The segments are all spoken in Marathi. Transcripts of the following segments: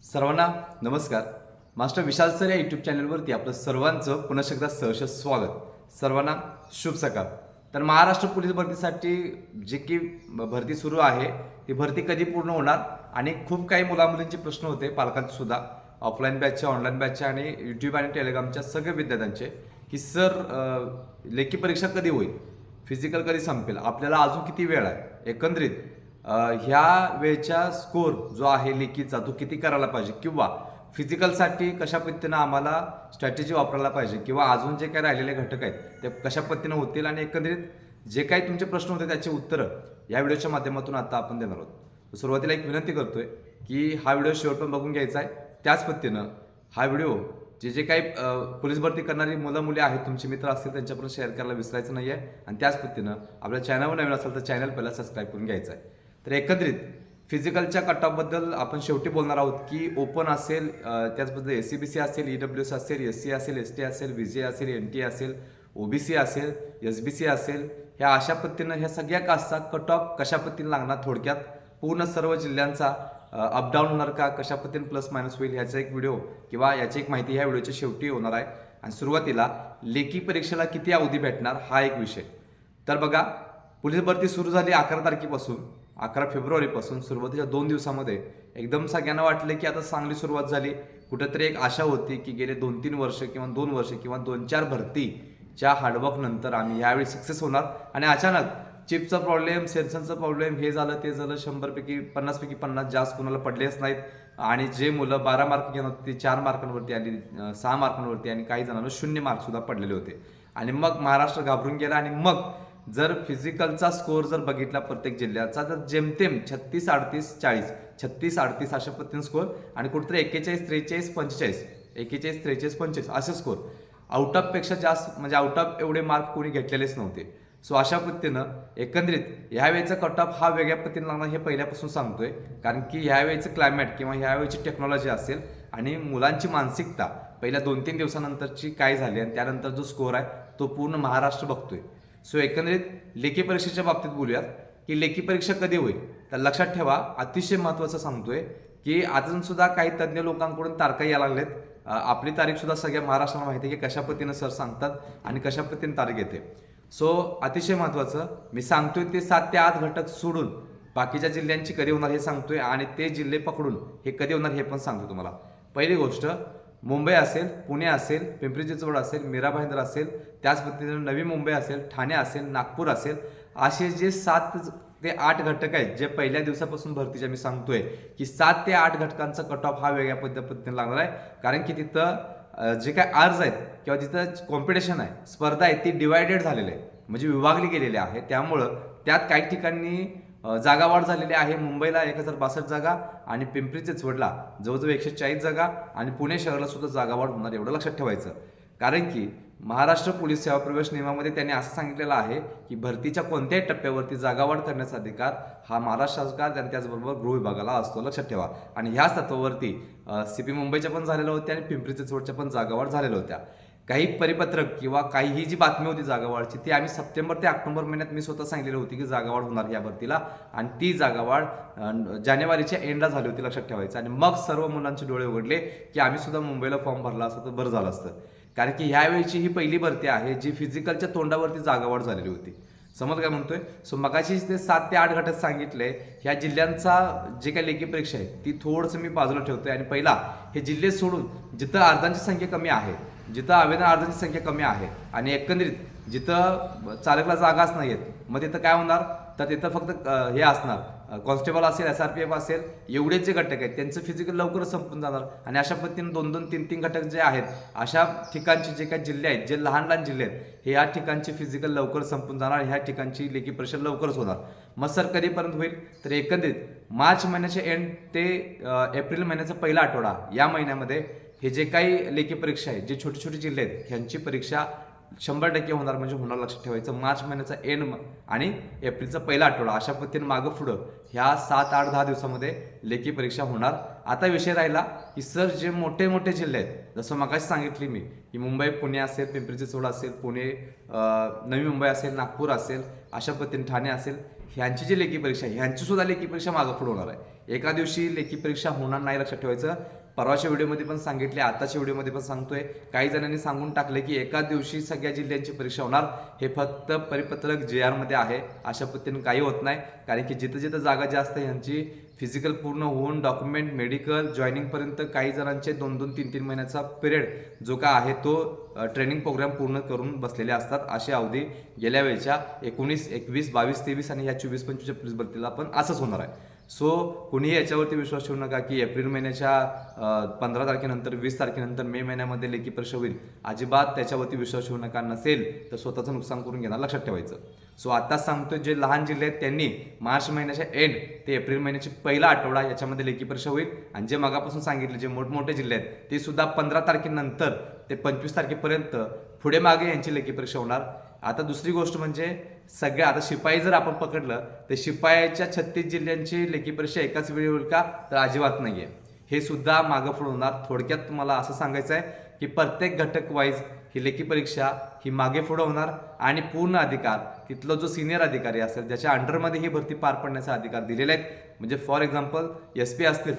सर्वांना नमस्कार. मास्टर विशाल सर या यूट्यूब चॅनलवरती आपलं सर्वांचं पुन्हा एकदा सहर्ष स्वागत. सर्वांना शुभ सकाळ. तर महाराष्ट्र पोलीस भरतीसाठी जी की भरती सुरू आहे ती भरती कधी पूर्ण होणार आणि खूप काही मुलामुलींचे प्रश्न होते पालकांचे सुद्धा, ऑफलाईन बॅचचे, ऑनलाईन बॅचचे आणि यूट्यूब आणि टेलिग्रामच्या सगळ्या विद्यार्थ्यांचे की सर लेखी परीक्षा कधी होईल, फिजिकल कधी संपेल, आपल्याला अजून किती वेळ आहे, एकंदरीत ह्या वेळच्या स्कोर जो आहे लेखीचा तो किती करायला पाहिजे किंवा फिजिकलसाठी कशा पद्धतीनं आम्हाला स्ट्रॅटेजी वापरायला पाहिजे किंवा अजून जे काही राहिलेले घटक आहेत ते कशा पद्धतीनं होतील आणि एकंदरीत जे काही तुमचे प्रश्न होते त्याची उत्तरं या व्हिडिओच्या माध्यमातून आता आपण देणार आहोत. सुरुवातीला एक विनंती करतोय की हा व्हिडिओ शेवट पण बघून घ्यायचा आहे. त्याच पद्धतीनं हा व्हिडिओ जे काही पोलीस भरती करणारी मुलं मुली आहेत, तुमचे मित्र असतील त्यांच्यापर्यंत शेअर करायला विसरायचं नाही आहे. आणि त्याच पद्धतीनं आपल्या चॅनलवर नवीन असेल तर चॅनल पहिला सबस्क्राईब करून घ्यायचं आहे. तर एकंदरीत फिजिकलच्या कटऑफबद्दल आपण शेवटी बोलणार आहोत की ओपन असेल, त्याचबद्दल SCBC असेल, EWS असेल, SC असेल, ST असेल, VJ असेल, NT असेल, OBC असेल, SBC असेल, ह्या अशा पद्धतीनं ह्या सगळ्या कास्टचा कट ऑफ कशा पद्धतीने लागणार, थोडक्यात पूर्ण सर्व जिल्ह्यांचा अपडाऊन होणार का, कशा पद्धतीने प्लस मायनस होईल ह्याचा एक व्हिडिओ किंवा याची एक माहिती ह्या व्हिडिओच्या शेवटी होणार आहे. आणि सुरुवातीला लेखी परीक्षेला किती अवधी भेटणार हा एक विषय. तर बघा, पोलीस भरती सुरू झाली 11 तारखेपासून, 11 फेब्रुवारीपासून. सुरुवातीच्या 2 दिवसामध्ये एकदम सगळ्यांना वाटले की आता चांगली सुरुवात झाली. कुठेतरी एक आशा होती की गेले 2-3 वर्ष किंवा 2 वर्ष किंवा 2-4 भरतीच्या हार्डवर्क नंतर आम्ही यावेळी सक्सेस होणार. आणि अचानक चिपचा प्रॉब्लेम, सेन्सरचा प्रॉब्लेम, हे झालं ते झालं, 100पैकी 50पैकी 50 जास्त कोणाला पडलेच नाहीत. आणि जे मुलं 12 मार्क घेणार होती 4 मार्कांवरती आली, 6 मार्कांवरती, आणि काही जणांना 0 मार्क सुद्धा पडलेले होते. आणि मग महाराष्ट्र घाबरून गेला. आणि मग जर फिजिकलचा स्कोअर जर बघितला प्रत्येक जिल्ह्याचा तर जेमतेम 36, 38, 40, 36, 38 अशा पद्धतीने स्कोअर. आणि कुठेतरी 41, 43, 45, 41, 43, 45 असे स्कोअर. आउट ऑफ पेक्षा जास्त, म्हणजे आउट ऑफ एवढे मार्क कोणी घेतलेलेच नव्हते. सो अशा पद्धतीनं एकंदरीत ह्यावेळेचा कट ऑफ हा वेगळ्या पद्धतीने लागणार हे पहिल्यापासून सांगतोय. कारण की ह्यावेळेचं क्लायमेट किंवा ह्यावेळेची टेक्नॉलॉजी असेल आणि मुलांची मानसिकता पहिल्या 2-3 दिवसानंतरची काय झाली आणि त्यानंतर जो स्कोअर आहे तो पूर्ण महाराष्ट्र बघतोय. सो एकंदरीत लेखी परीक्षेच्या बाबतीत बोलूयात की लेखी परीक्षा कधी होईल. तर लक्षात ठेवा, अतिशय महत्त्वाचं सांगतोय की अजून सुद्धा काही तज्ज्ञ लोकांकडून तारखा यायला लागलेत. आपली तारीख सुद्धा सगळ्या महाराष्ट्राला माहिती आहे की कशा पद्धतीनं सर सांगतात आणि कशा पद्धतीने तारीख येते. सो अतिशय महत्त्वाचं मी सांगतोय ते 7 ते 8 घटक सोडून बाकीच्या जिल्ह्यांची कधी होणार हे सांगतोय आणि ते जिल्हे पकडून हे कधी होणार हे पण सांगतो तुम्हाला. पहिली गोष्ट, मुंबई असेल, पुणे असेल, पिंपरी चिंचवड असेल, मीरा भाईंदर असेल, त्याच पद्धतीने नवी मुंबई असेल, ठाणे असेल, नागपूर असेल, असे जे 7 ते 8 घटक आहेत जे पहिल्या दिवसापासून भरतीच्या मी सांगतोय की 7 ते 8 घटकांचा कट ऑफ हा वेगळ्या पद्धतीने लागणार आहे. कारण की तिथं जे काय अर्ज आहेत किंवा तिथं कॉम्पिटिशन आहे, स्पर्धा आहे, ती डिवायडेड झालेली आहे, म्हणजे विभागली गेलेली आहे. त्यामुळं त्यात काही ठिकाणी जागावाढ झालेली आहे. मुंबईला 1062 जागा आणि पिंपरी चिंचवडला जवळजवळ 140 जागा आणि पुणे शहराला सुद्धा जागावाढ होणार, एवढं लक्षात ठेवायचं. कारण की महाराष्ट्र पोलीस सेवा प्रवेश नियमामध्ये त्यांनी असं सांगितलेलं आहे की भरतीच्या कोणत्याही टप्प्यावरती जागावाढ करण्याचा अधिकार हा महाराष्ट्र सरकार आणि त्याचबरोबर गृह विभागाला असतो, लक्षात ठेवा. आणि ह्याच तत्वावरती CP मुंबईच्या पण झालेल्या होत्या आणि पिंपरी चिंचवडच्या पण जागावाढ झालेल्या होत्या. काही परिपत्रक किंवा काही जी बातमी होती जागावाढची ती आम्ही सप्टेंबर ते ऑक्टोबर महिन्यात मी स्वतः सांगितलेली होती की जागावाढ होणार या भरतीला. आणि ती जागावाढ जानेवारीच्या एंडला झाली होती, लक्षात ठेवायचं. आणि मग सर्व मुलांचे डोळे उघडले की आम्ही सुद्धा मुंबईला फॉर्म भरला असतं तर बरं झालं असतं. कारण की ह्यावेळीची ही पहिली भरती आहे जी फिजिकलच्या तोंडावरती जागावाढ झालेली होती. समज काय म्हणतोय. सो मगाशी ते 7 ते 8 घटक सांगितले, ह्या जिल्ह्यांचा जे काही लेखी परीक्षा आहे ती थोडंसं मी बाजूला ठेवतोय. आणि पहिला हे जिल्हे सोडून जिथं अर्जांची संख्या कमी आहे, जिथं आवेदन अर्जांची संख्या कमी आहे आणि एकंदरीत जिथं चालकला जागाच नाही आहेत, मग तिथं काय होणार तर तिथं फक्त हे असणार, कॉन्स्टेबल असेल, SRPF असेल, एवढेच जे घटक आहेत त्यांचं फिजिकल लवकरच संपून जाणार. आणि अशा पद्धतीने 2-2, 3-3 घटक जे आहेत अशा ठिकाणचे जे काही जिल्हे आहेत, जे लहान लहान जिल्हे आहेत, हे या ठिकाणचे फिजिकल लवकर संपून जाणार. ह्या ठिकाणची लेखी परीक्षा लवकरच होणार. मग सर कधीपर्यंत होईल तर एकंदरीत मार्च महिन्याच्या एंड ते एप्रिल महिन्याचा पहिला आठवडा या महिन्यामध्ये हे जे काही लेखी परीक्षा आहे, जे छोटे छोटे जिल्हे आहेत ह्यांची परीक्षा 100% होणार, म्हणजे होणार, लक्षात ठेवायचं. मार्च महिन्याचा एंड आणि एप्रिलचा पहिला आठवडा अशा पद्धतीने मागं पुढं ह्या 7, 8, 10 दिवसामध्ये लेखी परीक्षा होणार. आता विषय राहिला की सर जे मोठे मोठे जिल्हे आहेत, जसं मगाशी सांगितली मी की मुंबई, पुणे असेल, पिंपरी चिंचवड असेल, पुणे, नवी मुंबई असेल, नागपूर असेल, अशा पद्धतीने ठाणे असेल, ह्यांची जी लेखी परीक्षा आहे ह्यांची सुद्धा लेखी परीक्षा मागं पुढे होणार आहे. एका दिवशी लेखी परीक्षा होणार नाही, लक्षात ठेवायचं. परवाच्या व्हिडिओमध्ये पण सांगितले, आताच्या व्हिडिओमध्ये पण सांगतोय. काही जणांनी सांगून टाकले की एका दिवशी सगळ्या जिल्ह्यांची परीक्षा होणार. हे फक्त परिपत्रक JR मध्ये आहे. अशा पद्धतीने काही होत नाही, कारण की जिथं जिथं जागा जास्त ह्यांची फिजिकल पूर्ण होऊन डॉक्युमेंट मेडिकल जॉईनिंगपर्यंत काही जणांचे 2-2, 3-3 महिन्याचा पिरियड जो का आहे तो ट्रेनिंग प्रोग्राम पूर्ण करून बसलेले असतात. अशी अवधी गेल्या वेळेच्या 19, 21, 22, 23 आणि ह्या 24, 25 पोलीस भरतीला पण असंच होणार आहे. सो कुणीही याच्यावरती विश्वास ठेवू नका की एप्रिल महिन्याच्या 15 तारखेनंतर 20 तारखेनंतर मे महिन्यामध्ये लेखी परीक्षा होईल. अजिबात त्याच्यावरती विश्वास ठेवू नका. नसेल तर स्वतःचं नुकसान करून घेणार, लक्षात ठेवायचं. सो आता सांगतोय, जे लहान जिल्हे आहेत त्यांनी मार्च महिन्याच्या एंड ते एप्रिल महिन्याची पहिला आठवडा याच्यामध्ये लेखी परीक्षा होईल. आणि जे मगापासून सांगितले जे मोठमोठे जिल्हे आहेत ते सुद्धा 15 तारखेनंतर ते 25 तारखेपर्यंत पुढे मागे यांची लेखी परीक्षा होणार. आता दुसरी गोष्ट म्हणजे सगळ्या, आता शिपाई जर आपण पकडलं तर शिपायाच्या 36 जिल्ह्यांची लेखी परीक्षा एकाच वेळी होईल का, तर अजिबात नाहीये. हे सुद्धा मागं पुढे होणार. थोडक्यात तुम्हाला असं सांगायचं आहे की प्रत्येक घटक वाईज ही लेखी परीक्षा ही मागे पुढे होणार. आणि पूर्ण अधिकार तिथला जो सिनियर अधिकारी असेल ज्याच्या अंडरमध्ये ही भरती पार पडण्याचा अधिकार दिलेले आहेत. म्हणजे फॉर एक्झाम्पल SP असतील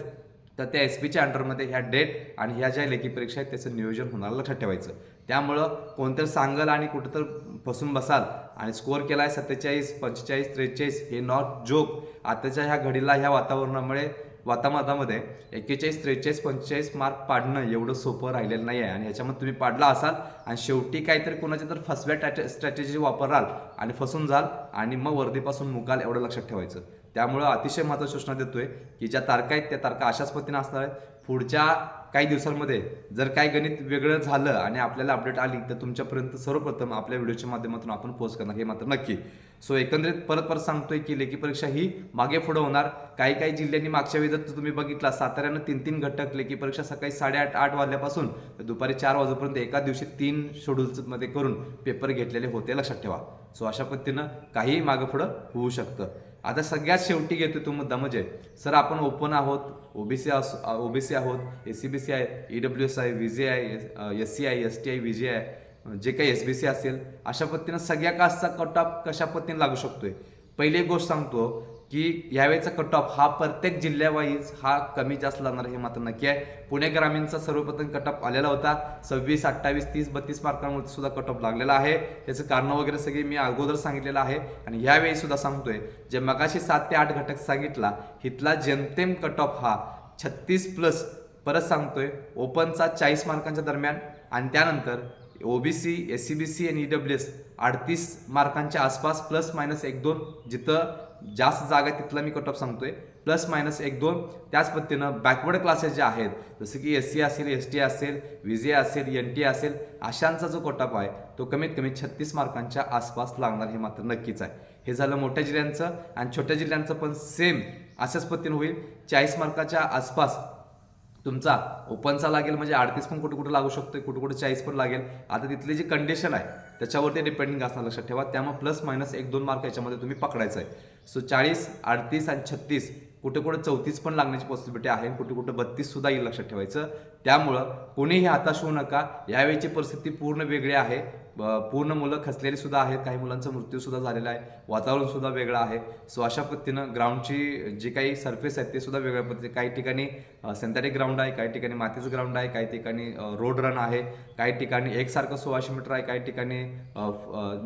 तर त्या SPच्या अंडरमध्ये ह्या डेट आणि ह्या ज्या लेखी परीक्षा आहेत त्याचं नियोजन होणार, लक्षात ठेवायचं. त्यामुळं कोणतरी सांगल आणि कुठं तर फसून बसाल आणि स्कोअर केला आहे 47, 45, 43, हे नॉट जोक. आताच्या ह्या घडीला ह्या वातावरणामध्ये 41, 43, 45 मार्क पाडणं एवढं सोपं राहिलेलं नाही आहे. आणि ह्याच्यामध्ये तुम्ही पाडला असाल आणि शेवटी काहीतरी कोणाच्या तर फसव्या स्ट्रॅटेजी वापराल आणि फसून जाल आणि मग वर्दीपासून मुकाल, एवढं लक्षात ठेवायचं. त्यामुळं अतिशय महत्त्वाची सूचना देतोय की ज्या तारखा आहेत त्या तारखा अशाच पद्धतीने असणार आहेत. पुढच्या काही दिवसांमध्ये जर काही गणित वेगळं झालं आणि आपल्याला अपडेट आली तर तुमच्यापर्यंत सर्वप्रथम आपल्या व्हिडिओच्या माध्यमातून आपण पोस्ट करणार, हे मात्र नक्की. सो एकंदरीत परत सांगतोय की लेखी परीक्षा ही मागे पुढे होणार. काही जिल्ह्यांनी मागच्या वेळी जर तुम्ही बघितला, साताऱ्यानं 3 घटक लेखी परीक्षा सकाळी 8:30 वाजल्यापासून दुपारी 4 वाजेपर्यंत एका दिवशी 3 शेड्यूल्समध्ये करून पेपर घेतलेले होते, लक्षात ठेवा. सो अशा पद्धतीनं काही मागं पुढं होऊ शकतं. आता सगळ्यात शेवटी घेतो तो मुद्दा, म्हणजे सर आपण ओपन आहोत, ओबीसी आहोत, SCBC आहे, EWS आहे, VJ आहे, SC आहे, ST आहे, VJ आहे, जे काही SBC असेल, अशा पद्धतीनं सगळ्या कास्टचा कट ऑफ कशा पद्धतीने लागू शकतोय. पहिली एक गोष्ट सांगतो की यावेळेचा कट ऑफ हा प्रत्येक जिल्ह्यावाईज हा कमी जास्त लागणार, हे मात्र नक्की आहे. पुणे ग्रामीणचा सर्वप्रथम कट ऑफ आलेला होता 26, 28, 30, 32 मार्कांमध्ये सुद्धा कट ऑफ लागलेला आहे. त्याचं कारण वगैरे सगळे मी अगोदर सांगितलेलं आहे. आणि यावेळी सुद्धा सांगतोय, जे मगाशी 7 ते 8 घटक सांगितला हितला जेमतेम कट ऑफ हा 36+. परत सांगतोय, ओपनचा 40 मार्कांच्या दरम्यान आणि त्यानंतर OBC, SCBC आणि EWS 38 मार्कांच्या आसपास ±1-2, जिथं जास्त जागा तिथला मी कट ऑफ सांगतोय ±1-2. त्याच पद्धतीनं बॅकवर्ड क्लासेस जे आहेत जसं की SC असेल, ST असेल, VJ असेल, NT असेल, अशांचा जो कट ऑफ आहे तो कमीत कमी 36 मार्कांच्या आसपास लागणार, हे मात्र नक्कीच आहे. हे झालं मोठ्या जिल्ह्यांचं. आणि छोट्या जिल्ह्यांचं पण सेम अशाच पद्धतीनं होईल. 40 मार्काच्या आसपास तुमचा ओपनचा लागेल, म्हणजे 38 पण कुठे लागू शकतो, कुठे 40 पण लागेल. आता तिथली जी कंडिशन आहे त्याच्यावरती डिपेंडिंग असणार, लक्षात ठेवा. त्यामुळे ±1-2 मार्क याच्यामध्ये तुम्ही पकडायचं आहे. सो 40, 38 आणि 36, कुठे 34 पण लागण्याची पॉसिबिलिटी आहे, कुठे 32 सुद्धा येईल, लक्षात ठेवायचं. त्यामुळं कोणीही हताश होऊ नका. यावेळीची परिस्थिती पूर्ण वेगळी आहे. पूर्ण मुलं खचलेली सुद्धा आहेत, काही मुलांचा मृत्यू सुद्धा झालेला आहे, वातावरण सुद्धा वेगळं आहे. सो अशा पद्धतीनं ग्राउंडची जी काही सरफेस आहे ते सुद्धा वेगळ्या पद्धतीने, काही ठिकाणी सिंथेटिक ग्राउंड आहे, काही ठिकाणी मातीचं ग्राउंड आहे, काही ठिकाणी रोड रन आहे, काही ठिकाणी एकसारखं 1600 मीटर आहे, काही ठिकाणी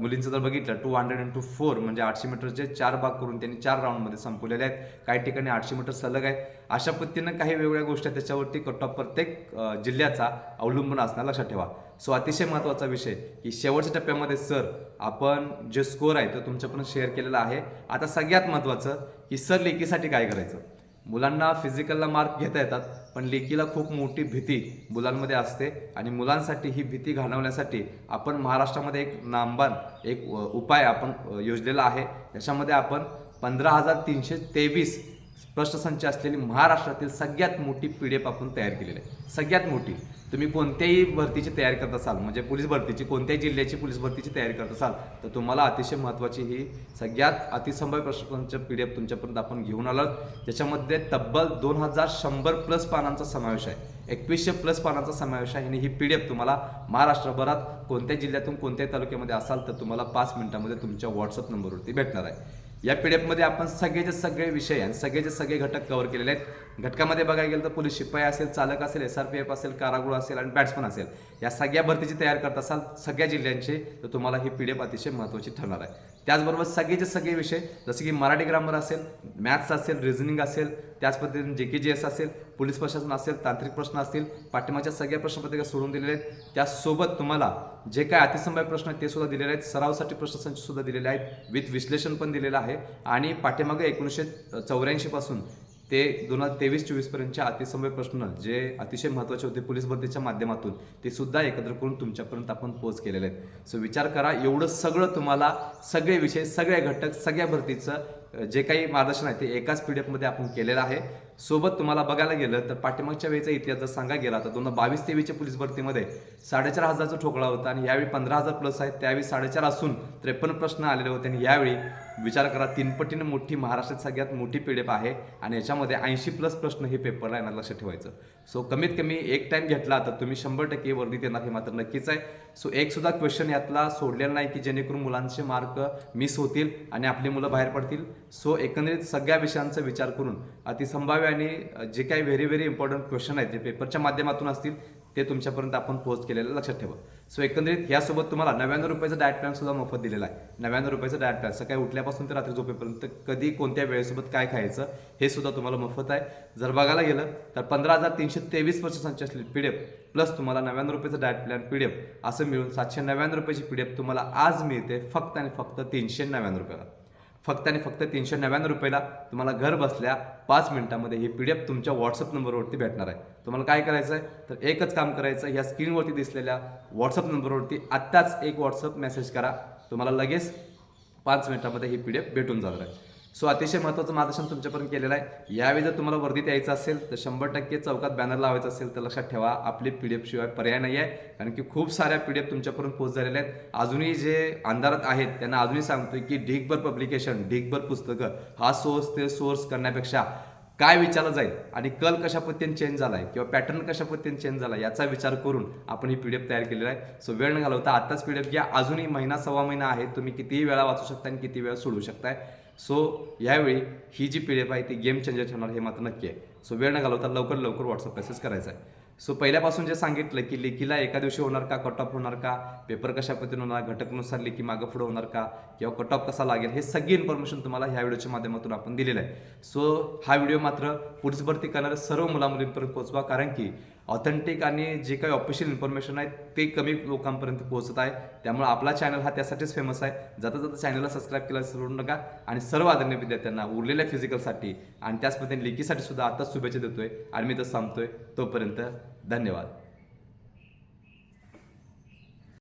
मुलींचं जर बघितलं 200x4 म्हणजे 800 मीटरचे 4 भाग करून त्यांनी 4 राऊंडमध्ये संपवलेले आहेत, काही ठिकाणी 800 मीटर सलग आहे. अशा पद्धतीनं काही वेगवेगळ्या गोष्टी आहेत, त्याच्यावरती कट ऑफ प्रत्येक जिल्ह्याचा अवलंबून असणार, लक्षात ठेवा. सो अतिशय महत्त्वाचा विषय की शेवटच्या टप्प्यामध्ये सर आपण जे स्कोअर आहे तो तुमच्यापर्यंत शेअर केलेला आहे. आता सगळ्यात महत्त्वाचं की सर लेखीसाठी काय करायचं. मुलांना फिजिकलला मार्क घेता येतात, पण लेखीला खूप मोठी भीती मुलांमध्ये असते. आणि मुलांसाठी ही भीती घालवण्यासाठी आपण महाराष्ट्रामध्ये एक नामबान एक उपाय आपण योजलेला आहे. याच्यामध्ये आपण 15,323 प्रश्नसंच असलेली महाराष्ट्रातील सगळ्यात मोठी PDF आपण तयार केलेली आहे. सगळ्यात मोठी. तुम्ही कोणत्याही भरतीची तयारी करत असाल, म्हणजे पोलीस भरतीची, कोणत्याही जिल्ह्याची पोलीस भरतीची तयारी करत असाल तर तुम्हाला अतिशय महत्त्वाची ही सगळ्यात अतिसंभाव्य प्रश्नसंच PDF तुमच्यापर्यंत आपण घेऊन आलो. ज्याच्यामध्ये तब्बल 2100+ पानांचा समावेश आहे, 2100+ पानांचा समावेश आहे. आणि ही PDF तुम्हाला महाराष्ट्रभरात कोणत्याही जिल्ह्यातून कोणत्याही तालुक्यामध्ये असाल तर तुम्हाला 5 मिनिटांमध्ये तुमच्या WhatsApp नंबरवरती भेटणार आहे. या PDF मध्ये आपण सगळेचे सगळे विषय आणि सगळेचे सगळे घटक कव्हर केलेले आहेत. घटकामध्ये बघायला गेलं तर पोलीस शिपाई असेल, चालक असेल, SRPF असेल, कारागृह असेल आणि बॅट्समन असेल, या सगळ्या भरतीची तयार करत असाल सगळ्या जिल्ह्यांचे, तर तुम्हाला ही PDF अतिशय महत्त्वाची ठरणार आहे. त्याचबरोबर सगळेचे सगळे विषय जसे की मराठी ग्रामर असेल, मॅथ्स असेल, रिझनिंग असेल, त्याच पद्धतीने JKGS असेल, पोलीस प्रशासन असेल, तांत्रिक प्रश्न असतील, पाठिंबाच्या सगळ्या प्रश्नपत्रिका सोडून दिलेले आहेत. त्यासोबत तुम्हाला जे काय अतिसंभाव्य प्रश्न आहेत ते सुद्धा दिलेले आहेत. सरावासाठी प्रश्नसंच सुद्धा दिलेले आहेत, विथ विश्लेषण पण दिलेलं आहे. आणि पाठीमागे 1984 पासून ते 2023-24 पर्यंतचे अतिसंभाव्य प्रश्न जे अतिशय महत्त्वाचे होते पोलीस भरतीच्या माध्यमातून, ते सुद्धा एकत्र करून तुमच्यापर्यंत आपण पोच केलेले आहेत. सो विचार करा, एवढं सगळं तुम्हाला सगळे विषय, सगळे घटक, सगळ्या भरतीचं जे काही मार्गदर्शन आहे ते एकाच PDF मध्ये आपण केलेलं आहे. सोबत तुम्हाला बघायला गेलं तर पाठीमागच्या वेळेचा इतिहास जर सांगा गेला तर 2022-23च्या पोलीस भरतीमध्ये 4,500चा ठोकळा होता आणि यावेळी 15,000 प्लस आहेत. त्यावेळी 4,500 असून 53 प्रश्न आलेले होते आणि यावेळी विचार करा 3 पटीनं मोठी, महाराष्ट्रात सगळ्यात मोठी PDF आहे आणि याच्यामध्ये 80+ प्रश्न हे पेपरला येणार, लक्षात ठेवायचं. सो कमीत कमी एक टाइम घेतला तर तुम्ही 100% वर्दीत येणार, हे मात्र नक्कीच आहे. सो एक सुद्धा क्वेश्चन यातला सोडलेला नाही की जेणेकरून मुलांचे मार्क मिस होतील आणि आपली मुलं बाहेर पडतील. सो एकंदरीत सगळ्या विषयांचा विचार करून अतिसंभाव्य आणि जे काही व्हेरी व्हेरी इम्पॉर्टंट क्वेश्चन आहेत जे पेपरच्या माध्यमातून असतील ते तुमच्यापर्यंत आपण पोस्ट केलेलं लक्षात ठेवा. सो एकंदरीत यासोबत तुम्हाला 99 रुपयाचा डाएट प्लॅन सुद्धा मोफत दिलेला आहे. 99 रुपयाचा डाएट प्लॅन, सकाळी उठल्यापासून ते रात्री झोपेपर्यंत कधी कोणत्या वेळेसोबत काय खायचं हे सुद्धा तुम्हाला मोफत आहे. जर बघायला गेलं तर 15,323 प्रश्नसंच असलेली PDF प्लस तुम्हाला 99 रुपयाचा डाएट प्लॅन PDF असं मिळून 799 रुपयाची PDF तुम्हाला आज मिळते फक्त आणि फक्त 399 रुपयाला. फक्त आणि फक्त 399 रुपयाला तुम्हाला घर बसल्या 5 मिनिटांमध्ये ही PDF तुमच्या व्हॉट्सअप नंबरवरती भेटणार आहे. तुम्हाला काय करायचं आहे तर एकच काम करायचं, ह्या स्क्रीनवरती दिसलेल्या व्हॉट्सअप नंबरवरती आत्ताच एक व्हॉट्सअप मेसेज करा, तुम्हाला लगेच 5 मिनिटांमध्ये ही PDF भेटून जाणार आहे. सो अतिशय महत्त्वाचं मार्गदर्शन तुमच्यापर्यंत केलेलं आहे. यावेळी जर तुम्हाला वर्दीत यायचं असेल तर 100% चौकात बॅनर लावायचं असेल तर लक्षात ठेवा आपली PDF शिवाय पर्याय नाही आहे, कारण की खूप साऱ्या PDF तुमच्यापर्यंत पोहोच झालेल्या आहेत. अजूनही जे अंधारात आहेत त्यांना अजूनही सांगतोय की ढीगभर पब्लिकेशन, ढीगभर पुस्तकं, हा सोर्स ते सोर्स करण्यापेक्षा काय विचारलं जाईल आणि कल कशा पद्धतीने चेंज झाला आहे किंवा पॅटर्न कशा पद्धतीने चेंज झाला याचा विचार करून आपण ही PDF तयार केलेला आहे. सो वेळ न घालवता आत्ताच PDF घ्या. अजूनही महिना सव्वा महिना आहे, तुम्ही कितीही वेळा वाचू शकता आणि किती वेळा सोडवू शकताय. सो यावेळी ही जी PDF आहे ती गेम चेंजर ठरणार, हे मात्र नक्की आहे. सो वेळ न घालवता लवकर लवकर व्हॉट्सअप मेसेज करायचा आहे. सो पहिल्यापासून जे सांगितलं की लेखीला एका दिवशी होणार का, कट ऑफ होणार का, पेपर कशा पद्धतीने होणार, घटकनुसार लेखी मागं पुढं होणार का किंवा कट ऑफ कसा लागेल, हे सगळी इन्फॉर्मेशन तुम्हाला ह्या व्हिडिओच्या माध्यमातून आपण दिलेलं आहे. सो हा व्हिडिओ मात्र पोलीस भरती करणाऱ्या सर्व मुलामुलींपर्यंत पोहोचवा, कारण की ऑथेंटिक आणि जे काही ऑफिशियल इन्फॉर्मेशन आहे ते कमी लोकांपर्यंत पोहोचत आहे. त्यामुळे आपला चॅनल हा त्यासाठीच फेमस आहे. जाता जाता चॅनलला सबस्क्राईब केला सोडू नका आणि सर्व आदरणीय विद्यार्थ्यांना उरलेल्या फिजिकलसाठी आणि त्याच पद्धतीने लेखीसाठी सुद्धा आताच शुभेच्छा देतोय आणि मी तर थांबतोय. तोपर्यंत धन्यवाद.